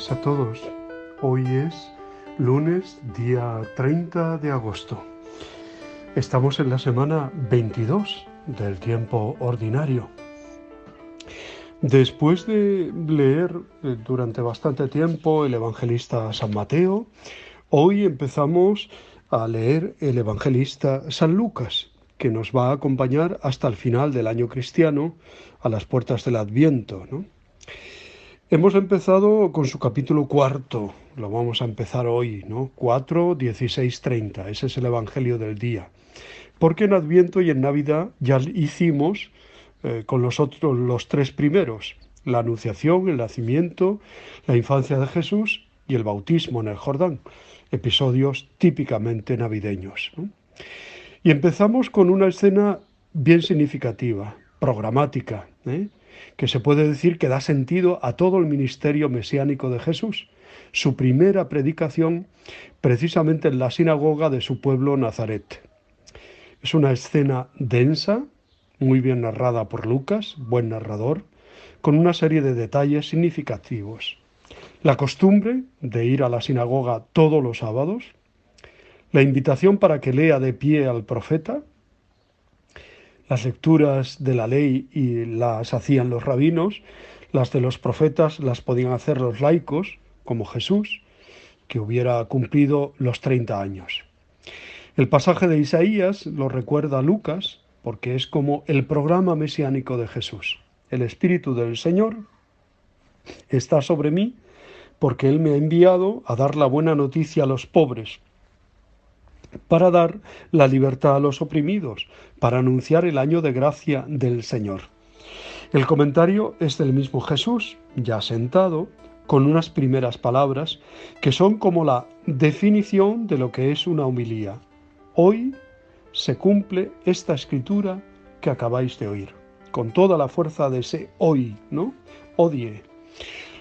días a todos. Hoy es lunes, día 30 de agosto. Estamos en la semana 22 del tiempo ordinario. Después de leer durante bastante tiempo el evangelista San Mateo, hoy empezamos a leer el evangelista San Lucas, que nos va a acompañar hasta el final del año cristiano, a las puertas del Adviento, ¿no? Hemos empezado con su capítulo cuarto, lo vamos a empezar hoy, ¿no? 4, 16, 30, ese es el Evangelio del día. Porque en Adviento y en Navidad ya hicimos con los tres primeros, la Anunciación, el nacimiento, la infancia de Jesús y el bautismo en el Jordán, episodios típicamente navideños, ¿no? Y empezamos con una escena bien significativa, programática, que se puede decir que da sentido a todo el ministerio mesiánico de Jesús. Su primera predicación precisamente en la sinagoga de su pueblo Nazaret. Es una escena densa, muy bien narrada por Lucas, buen narrador, con una serie de detalles significativos. La costumbre de ir a la sinagoga todos los sábados, la invitación para que lea de pie al profeta, las lecturas de la ley y las hacían los rabinos, las de los profetas las podían hacer los laicos, como Jesús, que hubiera cumplido los 30 años. El pasaje de Isaías lo recuerda Lucas, porque es como el programa mesiánico de Jesús. El Espíritu del Señor está sobre mí, porque Él me ha enviado a dar la buena noticia a los pobres, para dar la libertad a los oprimidos, para anunciar el año de gracia del Señor. El comentario es del mismo Jesús, ya sentado, con unas primeras palabras que son como la definición de lo que es una homilía. Hoy se cumple esta escritura que acabáis de oír, con toda la fuerza de ese hoy, ¿no? Odie.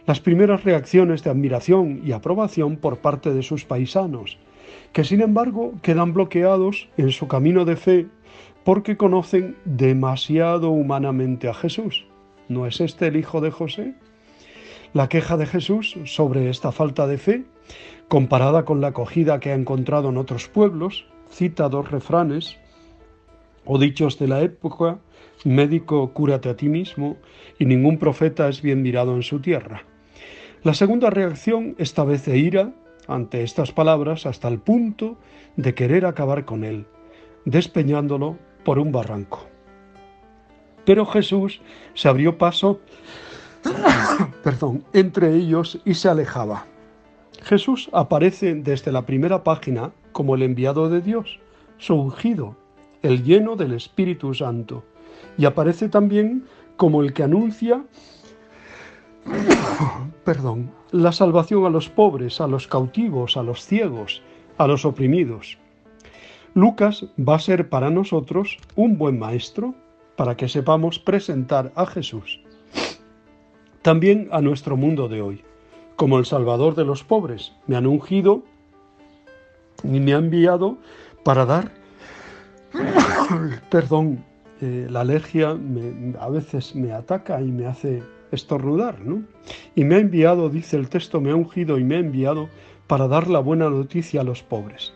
Las primeras reacciones de admiración y aprobación por parte de sus paisanos, que sin embargo quedan bloqueados en su camino de fe porque conocen demasiado humanamente a Jesús. ¿No es este el hijo de José? La queja de Jesús sobre esta falta de fe, comparada con la acogida que ha encontrado en otros pueblos, cita dos refranes o dichos de la época: médico, cúrate a ti mismo, y ningún profeta es bien mirado en su tierra. La segunda reacción, esta vez de ira, ante estas palabras, hasta el punto de querer acabar con él, despeñándolo por un barranco. Pero Jesús se abrió paso entre ellos y se alejaba. Jesús aparece desde la primera página como el enviado de Dios, su ungido, el lleno del Espíritu Santo, y aparece también como el que anuncia la salvación a los pobres, a los cautivos, a los ciegos, a los oprimidos. Lucas va a ser para nosotros un buen maestro para que sepamos presentar a Jesús también a nuestro mundo de hoy, como el Salvador de los pobres. Me han ungido y me ha enviado para dar la alergia a veces me ataca y me hace estornudar, ¿no? Y me ha enviado, dice el texto, me ha ungido y me ha enviado para dar la buena noticia a los pobres.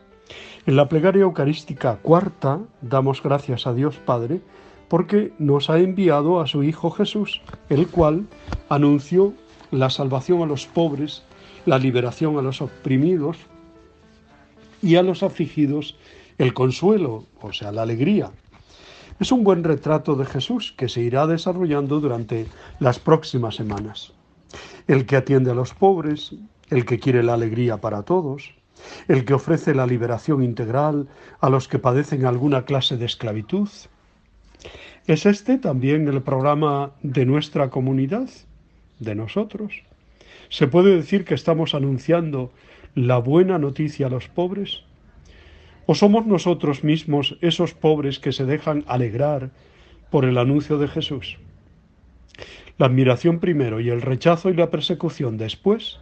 En la plegaria eucarística cuarta damos gracias a Dios Padre porque nos ha enviado a su Hijo Jesús, el cual anunció la salvación a los pobres, la liberación a los oprimidos y a los afligidos el consuelo, o sea, la alegría. Es un buen retrato de Jesús que se irá desarrollando durante las próximas semanas. El que atiende a los pobres, el que quiere la alegría para todos, el que ofrece la liberación integral a los que padecen alguna clase de esclavitud. ¿Es este también el programa de nuestra comunidad, de nosotros? ¿Se puede decir que estamos anunciando la buena noticia a los pobres? ¿O somos nosotros mismos esos pobres que se dejan alegrar por el anuncio de Jesús? La admiración primero y el rechazo y la persecución después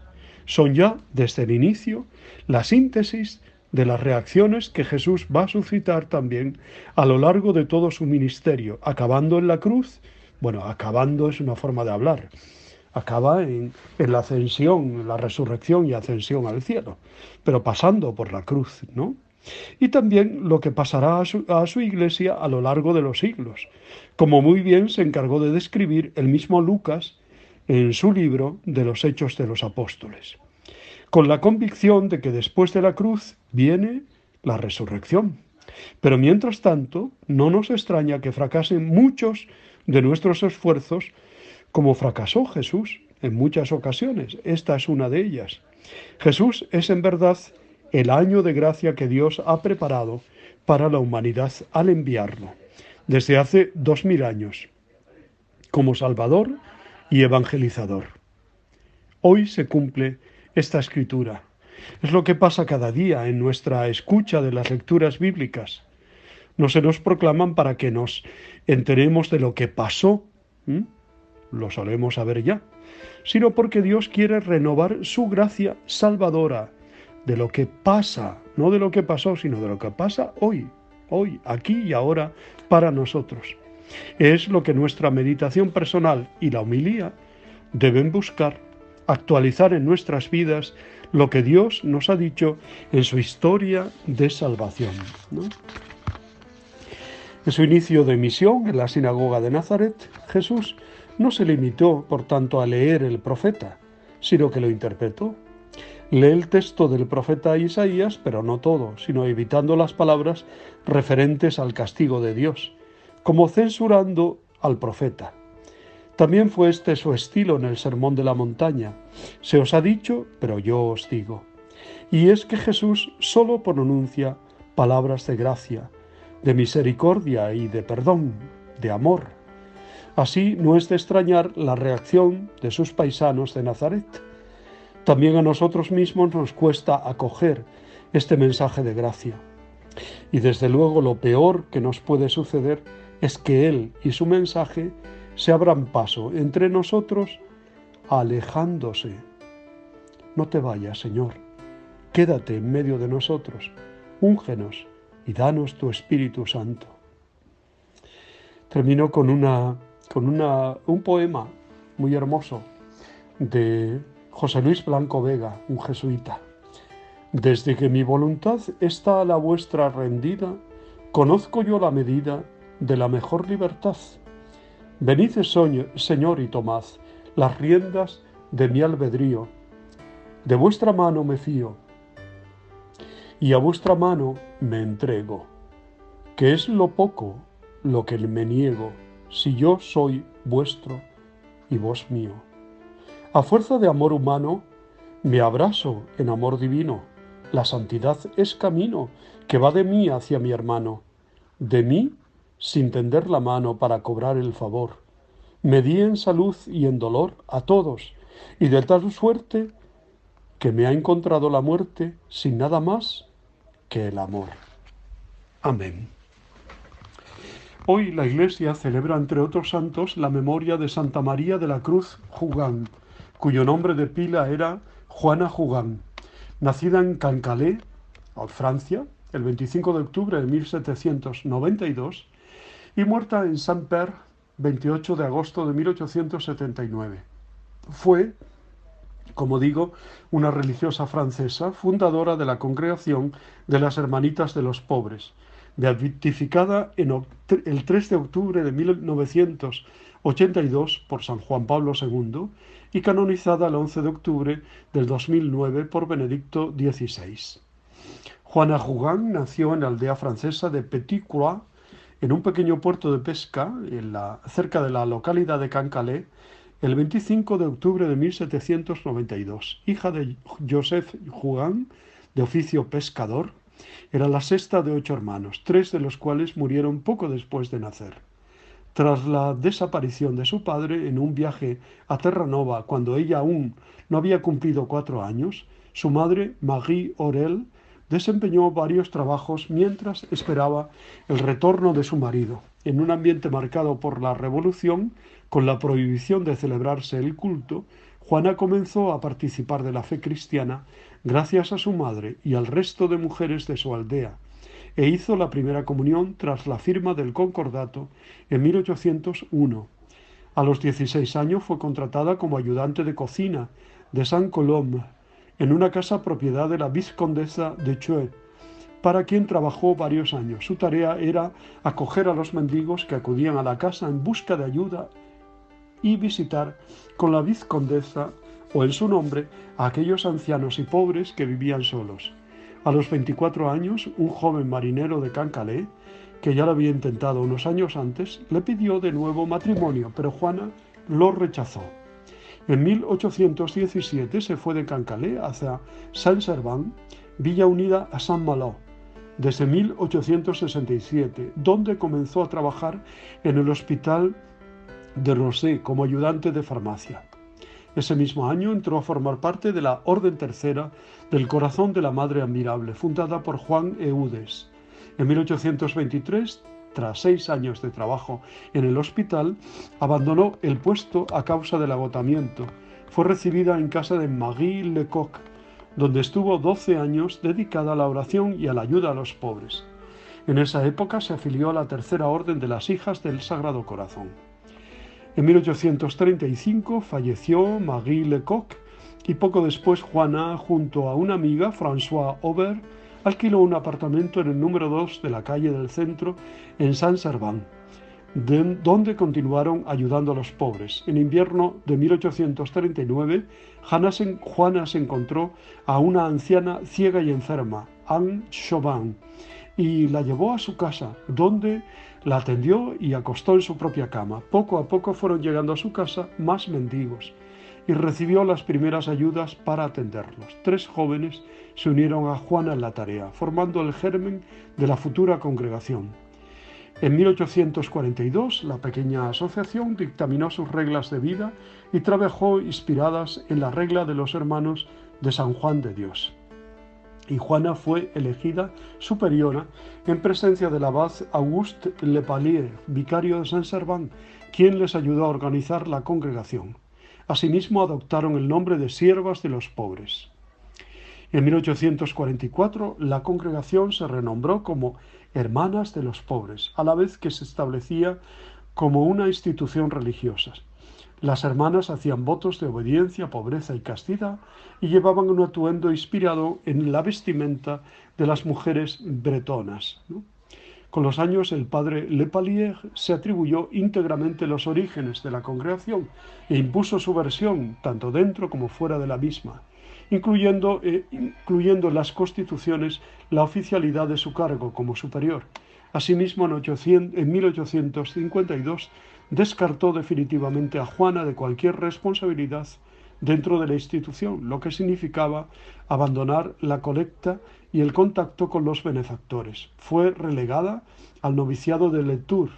son ya, desde el inicio, la síntesis de las reacciones que Jesús va a suscitar también a lo largo de todo su ministerio, acabando en la cruz. Bueno, acabando es una forma de hablar. acaba en la ascensión, en la resurrección y ascensión al cielo, pero pasando por la cruz, ¿no? Y también lo que pasará a su iglesia a lo largo de los siglos, como muy bien se encargó de describir el mismo Lucas en su libro de los Hechos de los Apóstoles, con la convicción de que después de la cruz viene la resurrección. Pero mientras tanto, no nos extraña que fracasen muchos de nuestros esfuerzos, como fracasó Jesús en muchas ocasiones. Esta es una de ellas. Jesús es en verdad el año de gracia que Dios ha preparado para la humanidad al enviarlo, desde hace 2000 años, como Salvador y evangelizador. Hoy se cumple esta escritura. Es lo que pasa cada día en nuestra escucha de las lecturas bíblicas. No se nos proclaman para que nos enteremos de lo que pasó, lo solemos saber ya, sino porque Dios quiere renovar su gracia salvadora de lo que pasa, no de lo que pasó, sino de lo que pasa hoy, aquí y ahora, para nosotros. Es lo que nuestra meditación personal y la homilía deben buscar, actualizar en nuestras vidas lo que Dios nos ha dicho en su historia de salvación, ¿no? En su inicio de misión en la sinagoga de Nazaret, Jesús no se limitó, por tanto, a leer el profeta, sino que lo interpretó. Lee el texto del profeta Isaías, pero no todo, sino evitando las palabras referentes al castigo de Dios, como censurando al profeta. También fue este su estilo en el Sermón de la Montaña. Se os ha dicho, pero yo os digo. Y es que Jesús solo pronuncia palabras de gracia, de misericordia y de perdón, de amor. Así no es de extrañar la reacción de sus paisanos de Nazaret. También a nosotros mismos nos cuesta acoger este mensaje de gracia. Y desde luego lo peor que nos puede suceder es que Él y su mensaje se abran paso entre nosotros, alejándose. No te vayas, Señor, quédate en medio de nosotros, úngenos y danos tu Espíritu Santo. Termino con un poema muy hermoso de José Luis Blanco Vega, un jesuita. Desde que mi voluntad está a la vuestra rendida, conozco yo la medida de la mejor libertad. Venid, Señor, y tomad las riendas de mi albedrío. De vuestra mano me fío, y a vuestra mano me entrego. Que es lo poco lo que me niego, si yo soy vuestro y vos mío. A fuerza de amor humano, me abrazo en amor divino. La santidad es camino que va de mí hacia mi hermano. De mí, sin tender la mano para cobrar el favor. Me di en salud y en dolor a todos, y de tal suerte que me ha encontrado la muerte sin nada más que el amor. Amén. Hoy la Iglesia celebra, entre otros santos, la memoria de Santa María de la Cruz Jugán, cuyo nombre de pila era Juana Jugán, nacida en Cancalé, Francia, el 25 de octubre de 1792, y muerta en Saint-Père, 28 de agosto de 1879. Fue, como digo, una religiosa francesa, fundadora de la Congregación de las Hermanitas de los Pobres, beatificada el 3 de octubre de 1982 por San Juan Pablo II y canonizada el 11 de octubre del 2009 por Benedicto XVI. Juana Jugán nació en la aldea francesa de Petit-Croix, en un pequeño puerto de pesca cerca de la localidad de Cancalé, el 25 de octubre de 1792. Hija de Joseph Jugán, de oficio pescador, era la sexta de 8 hermanos, 3 de los cuales murieron poco después de nacer. Tras la desaparición de su padre en un viaje a Terranova, cuando ella aún no había cumplido 4 años, su madre, Marie Aurel, desempeñó varios trabajos mientras esperaba el retorno de su marido. En un ambiente marcado por la Revolución, con la prohibición de celebrarse el culto, Juana comenzó a participar de la fe cristiana gracias a su madre y al resto de mujeres de su aldea, e hizo la primera comunión tras la firma del Concordato en 1801. A los 16 años fue contratada como ayudante de cocina de Saint-Colombe en una casa propiedad de la vizcondesa de Chuer, para quien trabajó varios años. Su tarea era acoger a los mendigos que acudían a la casa en busca de ayuda y visitar con la vizcondesa o en su nombre a aquellos ancianos y pobres que vivían solos. A los 24 años, un joven marinero de Cancalé, que ya lo había intentado unos años antes, le pidió de nuevo matrimonio, pero Juana lo rechazó. En 1817 se fue de Cancalé hacia Saint-Servan, villa unida a Saint-Malo, desde 1867, donde comenzó a trabajar en el hospital de Rosé como ayudante de farmacia. Ese mismo año entró a formar parte de la Orden Tercera del Corazón de la Madre Admirable, fundada por Juan Eudes. En 1823, tras 6 años de trabajo en el hospital, abandonó el puesto a causa del agotamiento. Fue recibida en casa de Marie Lecoq, donde estuvo 12 años dedicada a la oración y a la ayuda a los pobres. En esa época se afilió a la Tercera Orden de las Hijas del Sagrado Corazón. En 1835 falleció Marie Lecoq y poco después Juana, junto a una amiga, François Aubert, alquiló un apartamento en el número 2 de la calle del Centro en Saint-Servan, donde continuaron ayudando a los pobres. En invierno de 1839, Juana se encontró a una anciana ciega y enferma, Anne Chauvin, y la llevó a su casa, donde la atendió y acostó en su propia cama. Poco a poco fueron llegando a su casa más mendigos y recibió las primeras ayudas para atenderlos. 3 jóvenes se unieron a Juana en la tarea, formando el germen de la futura congregación. En 1842, la pequeña asociación dictaminó sus reglas de vida y trabajó inspiradas en la regla de los hermanos de San Juan de Dios. Y Juana fue elegida superiora en presencia del abad Auguste Lepallier, vicario de Saint-Servan, quien les ayudó a organizar la congregación. Asimismo, adoptaron el nombre de Siervas de los Pobres. En 1844, la congregación se renombró como Hermanas de los Pobres, a la vez que se establecía como una institución religiosa. Las hermanas hacían votos de obediencia, pobreza y castidad y llevaban un atuendo inspirado en la vestimenta de las mujeres bretonas, ¿no? Con los años, el padre Lepallier se atribuyó íntegramente los orígenes de la congregación e impuso su versión, tanto dentro como fuera de la misma, incluyendo en las constituciones la oficialidad de su cargo como superior. Asimismo, en 1852, descartó definitivamente a Juana de cualquier responsabilidad dentro de la institución, lo que significaba abandonar la colecta y el contacto con los benefactores. Fue relegada al noviciado de Les Tours,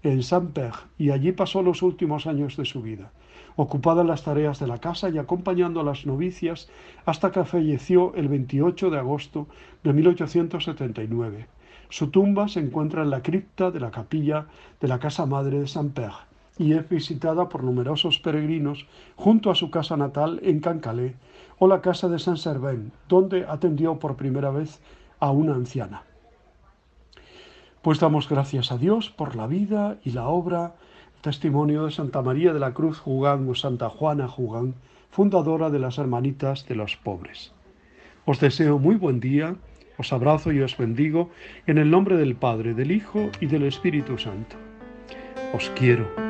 en Saint-Père, y allí pasó los últimos años de su vida, ocupada en las tareas de la casa y acompañando a las novicias hasta que falleció el 28 de agosto de 1879. Su tumba se encuentra en la cripta de la capilla de la Casa Madre de Saint-Père y es visitada por numerosos peregrinos junto a su casa natal en Cancalé o la casa de Saint-Servan, donde atendió por primera vez a una anciana. Pues damos gracias a Dios por la vida y la obra, testimonio de Santa María de la Cruz Jugán o Santa Juana Jugán, fundadora de las Hermanitas de los Pobres. Os deseo muy buen día. Os abrazo y os bendigo en el nombre del Padre, del Hijo y del Espíritu Santo. Os quiero.